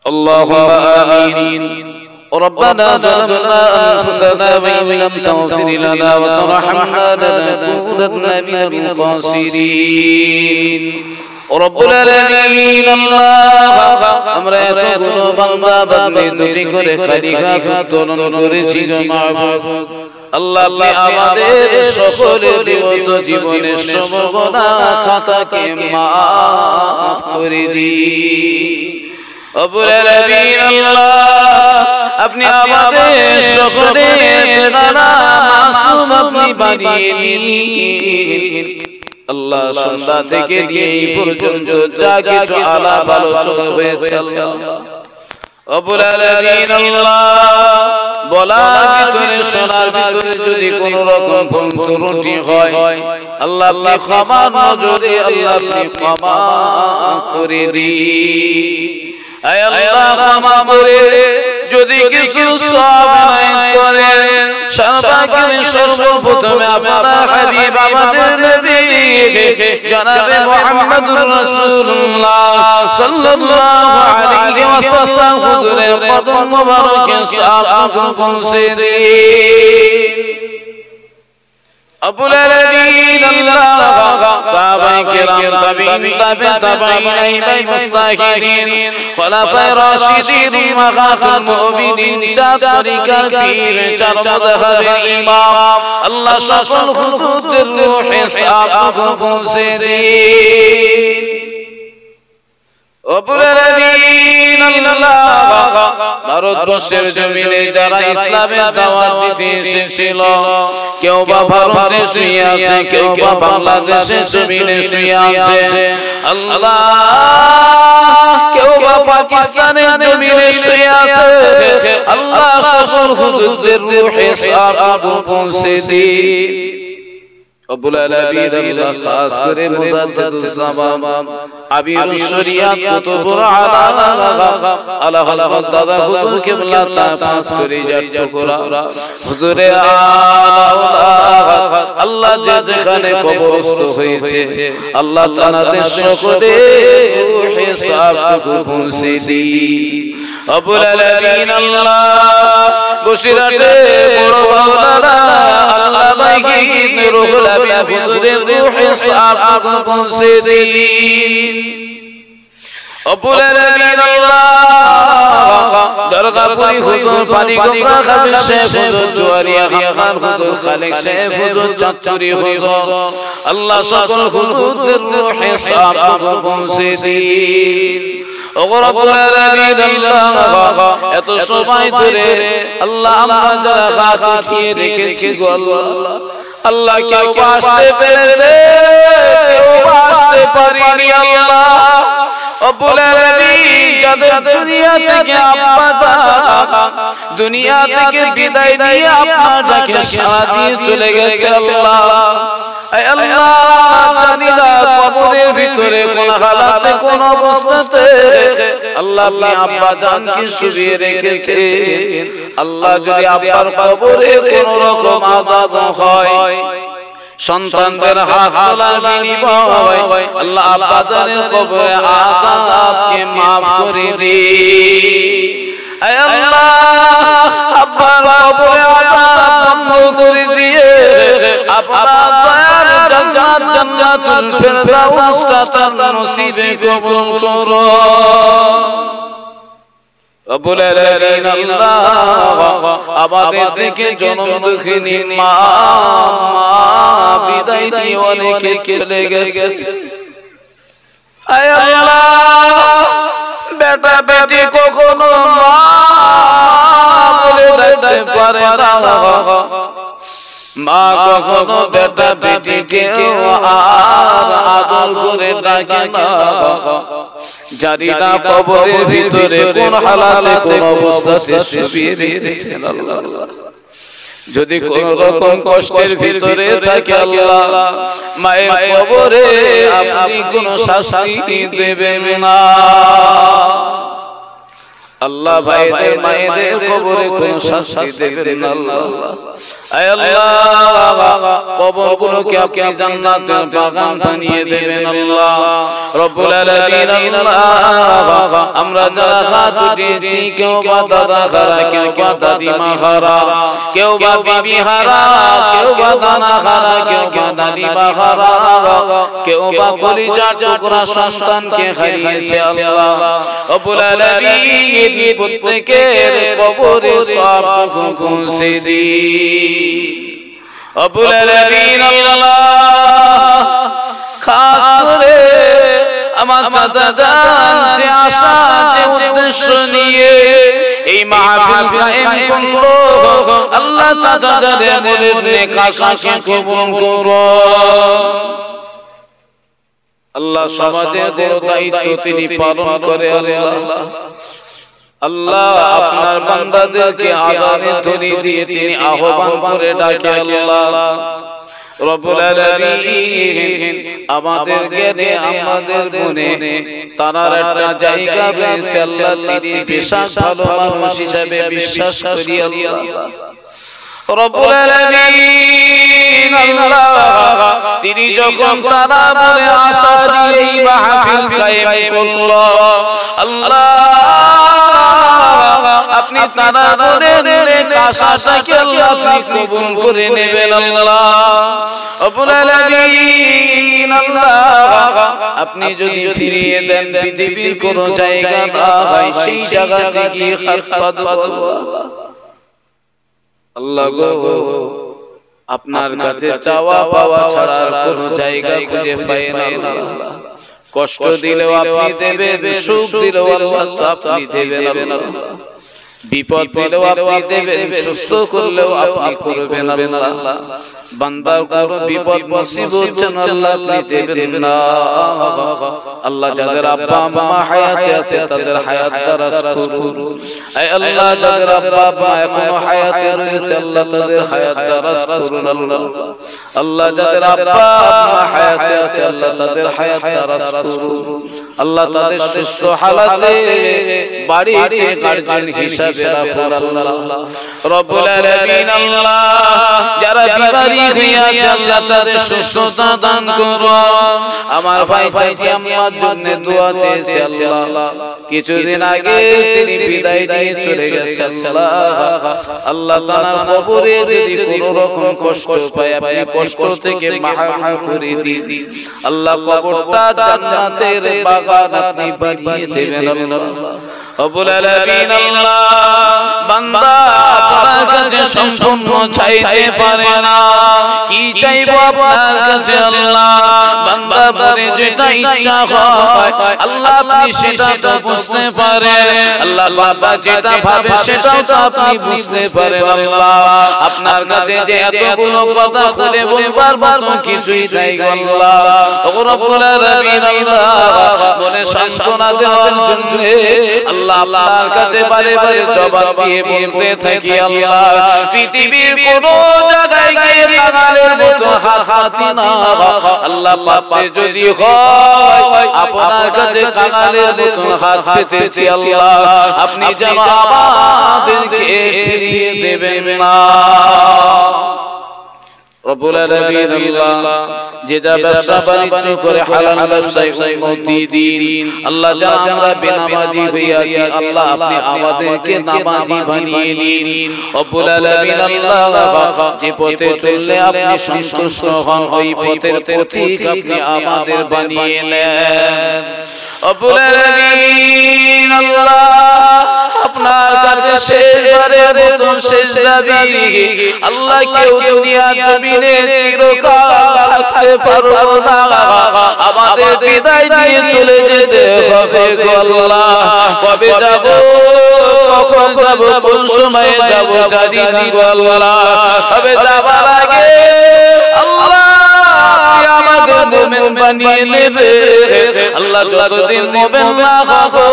اللهم آمين ربنا ظلمنا أنفسنا وإن لم تغفر لنا وترحمنا لنكونن من الخاسرين رب العالمين الله আমরা এতগুলো বান্দা বান্দী দুটি করে খলিফা উত্তোলন করেছি মাবুদ আল্লাহ আপনি আমাদের সকলের বিগত জীবনের সমস্ত গুনাহ খাতাকে maaf করে দিন রব্বুল আলামিন আল্লাহ আপনি আমাদের সকলের গুনাহ মাসুম আপনি বানিয়ে নিন আল্লাহ সন্ধ্যা থেকে নিয়ে এই পর্যন্ত যা কিছু আলাপ আলোচনা হয়েছে আল্লাহ রব্বুল আলামিন আল্লাহ বলার ভিতরে শোনার ভিতরে যদি কোনো রকম ভুল ত্রুটি হয় আল্লাহ আপনি ক্ষমা নজরে আল্লাহ আপনি ক্ষমা করে দিন আয় আল্লাহ ক্ষমা করে যদি কিছু সওয়াব নাই করে সর্বকালে সর্বপ্রথমে আপনার হাবিব আমাদের নবী জনাবে মুহাম্মদুর রাসূলুল্লাহ সাল্লাল্লাহু আলাইহি ওয়াসাল্লাম হুজুরের কদম মোবারকে সাহাবা পৌঁছে দিন আবুল আলামিন আল্লাহ সাহাবায়ে কেরাম তাবিঈন তাবিঈন ইমাম মুস্তাহিদিন খোলাফায়ে রাশিদিন মাগাতুল মুমিনিন চার তরিকার পীর চার মাযহাবের ইমাম আল্লাহ সকল হুজুরদের রূহে সাহাবা পৌঁছে দিন আবুল আলামিন আল্লাহ ভারতবর্ষের জমিনে যারা ইসলামের দাওয়াত দিতে এসেছিল কেউ বা ভারতে শুয়ে আছে কেউ বা বাংলাদেশের জমিনে শুয়ে আছে আল্লাহ কেউ বা পাকিস্তানের জমিনে শুয়ে আছে আল্লাহ সকল হুজুরদের রূহে সাহাবা পৌঁছে দিন রব্বুল আলামিন আল্লাহ খাস করে মুজাদ্দিদুস জামান আবিরুশ শরিয়াত কুতুবুল আলা হযরত দাদা হুজুর কিবলা তা পাস করে যাত করা হুজুরে আল্লাহ যেখানে কবরস্থ হয়েছে আল্লাহ তাআলাদের সকলে রূহে সাহাবা পৌঁছে দিন রব্বুল আলামিন আল্লাহ বসিরাতে বড় মাওলানা আল্লাহ মাইকিন রুহুল আমিন হুজুরের রূহে সাহাবা পৌঁছে দিন রব্বুল আলামিন আল্লাহ দরগাপুরি হুজুর পানিগোবরা খাবির শেখ হুজুর জুয়ারিয়া খান হুজুর খালেক শেখ হুজুর চাঁদপুরি হুজুর আল্লাহ সকল হুজুরদের রূহে সাহাবা পৌঁছে দিন রব্বুল আলামিন আল্লাহ এত সময় ধরে আল্লাহ আমরা যারা রাত উঠিয়ে রেখেছি গো আল্লাহ আল্লাহ কেউ আসতে পেরেছে কেউ আসতে পারেনি আল্লাহ রব্বুল আলামিন যাদের দুনিয়া থেকে আব্বা জান দুনিয়া থেকে বিদায় নিয়ে আপনার ডাকে সাড়া দিয়ে চলে গেছে আল্লাহ আয় আল্লাহ জানি না কবরের ভিতরে কোন হালাতে কোন অবস্থাতে আল্লাহ আপনি আব্বা জানকে শুইয়ে রেখেছেন আল্লাহ যদি আব্বার কবরে কোন রকম আযাব হয় সন্তানদের হাত তোলার বিনিময় আল্লাহ আব্বা জানের কবরে আযাবকে maaf করে দিন আয় আল্লাহ আব্বার কবরে আযাব বন্ধ করে দিয়ে আপনার দয়ার জান্নাতুল ফেরদাউসটা তার নসিবে কবুল করো রব্বুল আলামিন আল্লাহ আমাদের থেকে জনম দুঃখিনী মা বিদায় দিয়ে অনেকে চলে গেছে আয় আল্লাহ বেটা বেটি কখনো মা বলে ডাকতে পারে না মা কখনো বেটা বেটিকে আর আদর করে ডাকে না জানি না কবরের ভিতরে কোন হালাতে কোন অবস্থাতে শুইয়ে রেখেছেন আল্লাহ যদি কোন রকম কষ্টের ভিতরে থাকে আল্লাহ মায়ের কবরে আপনি কোন শাস্তি দেবেন না আল্লাহ ভাইদের মায়েদের কবরে কোনো শাস্তি দেবেন না আল্লাহ। আয় আল্লাহ কবরগুলোকে আপনি জান্নাতের বাগান বানিয়ে দেবেন আল্লাহ রব্বুল আলামিন। আল্লাহ আমরা যারা হাত উঠিয়েছি, কেউ বা দাদা হারা, কেউ বা দাদিমা হারা, কেউ বা বিবি হারা, কেউ বা নানা হারা, কেউ বা দাদিমা হারা, কেউ বা কলিজার টুকরা সন্তানকে হারিয়েছে আল্লাহ রব্বুল আলামিন। প্রত্যেকের কবরে সওয়াব পৌঁছে দিন রব্বুল আলামিন। আল্লাহ খাস করে আমার চাচা জান যে আশা, যে উদ্দেশ্য নিয়ে এই মাহফিল কায়েম করলো, আল্লাহ চাচা জানের মনের নেক আশাকে কবুল করো আল্লাহ। সমাজে বড় দায়িত্ব তিনি পালন করে আল্লাহ। আল্লাহ আপনার বান্দাদেরকে আযানের ধ্বনি দিয়ে তিনি আহ্বান করে ডাকে আল্লাহ রব্বুল আলামিন। আমাদের জ্ঞানে, আমাদের মনে তার একটা জায়গা রয়েছে আল্লাহ, তিনি বিশেষ ভালো মানুষ হিসেবে বিশ্বাস করি আল্লাহ রব্বুল আলামিন। আল্লাহ তিনি যখন তারা মনে আশা দিয়ে মাহফিল কায়েম করলো, আল্লাহ আপনি তারা মনের নেক আশাটাকে আল্লাহ আপনি কবুল করে নেবেন আল্লাহ রব্বুল আলামিন। আল্লাহ আপনি যদি ফিরিয়ে দেন পৃথিবীর কোন জায়গা না হয়, সেই জায়গাতে গিয়ে হাত পা দেব আল্লাহ গো। আপনার কাছে চাওয়া পাওয়া ছাড়া কোন জায়গা খুঁজে পাই না আল্লাহ। কষ্ট দিলেও আপনি দেবেন, সুখ দিলেও আল্লাহ আপনি দেবেন আল্লাহ। বিপদ দিলেও আপনি দেবেন, সুস্থ করলেও আপনি করবেন আল্লাহ। বান্দার কোনো বিপদ মুসিবত যেন আল্লাহ আপনি দেবেন না আল্লাহ। যাদের আব্বা আম্মা হায়াতে আছে তাদের হায়াত দারাজ করুন। আয় আল্লাহ যাদের আব্বা আম্মা এখনো হায়াতে রয়েছে আল্লাহ তাদের হায়াত দারাজ করুন আল্লাহ। আল্লাহ যাদের আব্বা আম্মা হায়াতে আছে আল্লাহ তাদের হায়াত দারাজ করুন আল্লাহ। তাদের সুস্থ হালাতে বাড়িতে গার্জিয়ান হিসাবে রাখুন আল্লাহ রব্বুল আলামিন। আল্লাহ যারা বিমারি হয়ে আছে আল্লাহ তাদের সুস্থতা দান করো। আমার ভাই চাচি আমার জন্য দোয়া চেয়েছে আল্লাহ। কিছুদিন আগে তিনি বিদায় নিয়ে চলে গেছে আল্লাহ। আল্লাহ তাআলার কবরে যদি কোনো রকম কষ্ট পায় আপনি কষ্ট থেকে মাহরুম করে দিন আল্লাহ। কবরটা জান্নাতের বাগান আপনি বানিয়ে দেবেন আল্লাহ রব্বুল আলামিন। আল্লাহ বান্দা আপনার কাছে সম্পূর্ণ চাইতে পারে না, কি চাইবো আপনার কাছে আল্লাহ। বান্দা বলে যেটা ইচ্ছা হয় আল্লাহ আপনি সেটা তো বুঝতে পারেন আল্লাহ। বাবা যেটা ভাবে সেটাও তো আপনি বুঝতে পারেন আল্লাহ। আপনার কাছে যে এতগুলো কথা খুলে বলবার মতো কিছুই নাই আল্লাহ রব্বুল আলামিন। আল্লাহ মনে সান্ত্বনা দেওয়ার জন্য আল্লাহ আপনার কাছে বারে বারে জবাব দিয়ে বলতে থাকি আল্লাহ পৃথিবীর কোন জায়গায় গিয়ে কাঙালের মতো হাতি না আল্লাহ। পাপে যদি হয় আপনার কাছে কাঙালের মতো হাত পেতেছি আল্লাহ, আপনি যেন আমাদেরকে ফিরিয়ে দেবেন না রব্বুল আলামিন। আল্লাহ যে যা ব্যবসা বাণিজ্য করে হালাল ব্যবসায় উন্নতি দিন আল্লাহ। যারা আমরা বেনামাজি হয়ে আছি আল্লাহ আপনি আমাদেরকে নামাজি বানিয়ে নিন রব্বুল আলামিন। আল্লাহ যে পথে চললে আপনি সন্তুষ্ট হন ওই পথের পথিক আপনি আমাদের বানিয়ে নেন রব্বুল আলামিন। আল্লাহ আপনার কাছে শেষবারের মতো শেষ দাবি আল্লাহ কেউ দুনিয়া জমিনে চিরকাল থাকতে পারবো না, আমাদের বিদায় নিয়ে চলে যেতে হবে গো আল্লাহ। কবে যাব, কখন যাব, কোন সময়ে যাব জানি না গো আল্লাহ। তবে যাবার আগে আল্লাহ আমাদের নেবেন বানিয়ে নেবে আল্লাহ যতদিন নেবেন না খাবো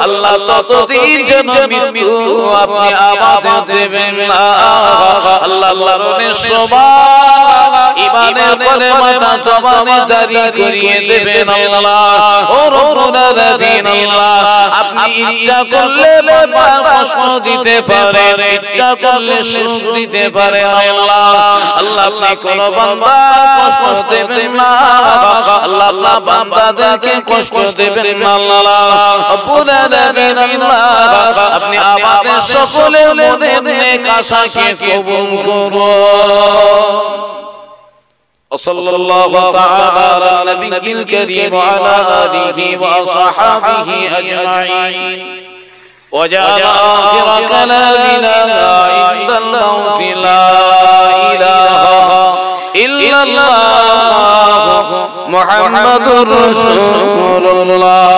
আল্লাহ ততদিন যেন মৃত্যু আপনি আমাদের দেবেন না আল্লাহ আল্লাহর সবাই ইমানের পরে মাথা জবানে জারি করিয়ে দেবেন আল্লাহ ও রব্বুল আলামিন আল্লাহ আপনি ইচ্ছা করলে বারবার কষ্ট দিতে পারেন ইচ্ছা করলে সুখ দিতে পারেন আল্লাহ আল্লাহ আপনি কোন বান্দা কষ্ট দেবেন না আল্লাহ আল্লাহ বান্দাদেরকে কষ্ট দেবেন না আল্লাহ রব্বুল আলামিন আল্লাহ আপনি আমাদের সকলের মনের নেক আশাকে কবুল করুন وصلى الله تعالى على النبي الكريم وعلى آله وصحبه أجمعين وجعل آخر كلامنا عند الموت لا إله إلا الله محمد رسول الله